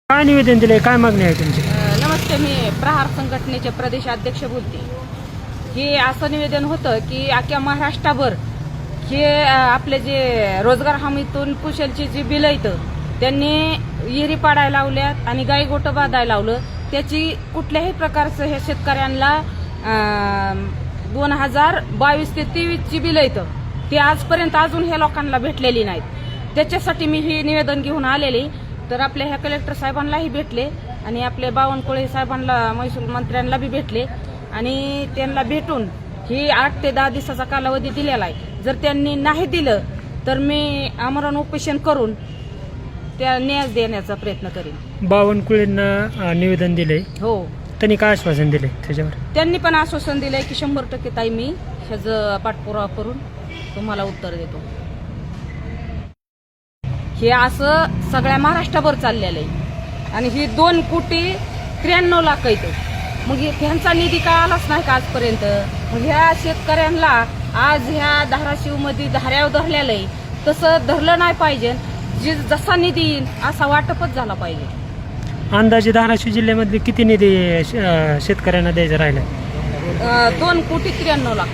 काय निवेदन दिले, काय मागणी आहे तुमची? नमस्ते, मी प्रहार संघटनेचे प्रदेश अध्यक्ष बोलते. हे असं निवेदन होतं की अख्ख्या महाराष्ट्राभर हे आपले जे रोजगार हमीतून कुशलची जी बिलं येतं त्यांनी विहिरी पाडायला लावल्यात आणि गाई गोटं बांधायला लावलं. त्याची कुठल्याही प्रकारचं हे शेतकऱ्यांना 2022 ते 23ची बिलं येतं ते आजपर्यंत अजून हे लोकांना भेटलेली नाहीत. त्याच्यासाठी मी हे निवेदन घेऊन आलेले. तर आपल्या ह्या कलेक्टर साहेबांनाही भेटले आणि आपले बावनकुळे साहेबांना, महसूल मंत्र्यांना बी भेटले आणि त्यांना भेटून ही 8 ते 10 दिवसाचा कालावधी दिलेला आहे. जर त्यांनी नाही दिलं तर मी आमरण उपोषण करून त्या न्याय देण्याचा प्रयत्न करेन. बावनकुळेंना निवेदन दिले, हो, त्यांनी काय आश्वासन दिले त्याच्यावर? त्यांनी पण आश्वासन दिलंय की 100% ताई मी ह्याचं पाठपुरावा करून तुम्हाला उत्तर देतो. हे असं सगळ्या महाराष्ट्राभर चाललेलं आहे आणि ही 2,93,00,000 येतं. मग ह्यांचा निधी काय आलाच नाही का आजपर्यंत? मग ह्या शेतकऱ्यांना आज ह्या धाराशिवमध्ये धाऱ्यावर धरलेलं आहे तसं धरलं नाही पाहिजे. जसा निधी येईल असा वाटपच झाला पाहिजे. अंदाजे धाराशिव जिल्ह्यामध्ये किती निधी शेतकऱ्यांना द्यायचा राहिला? 2,93,00,000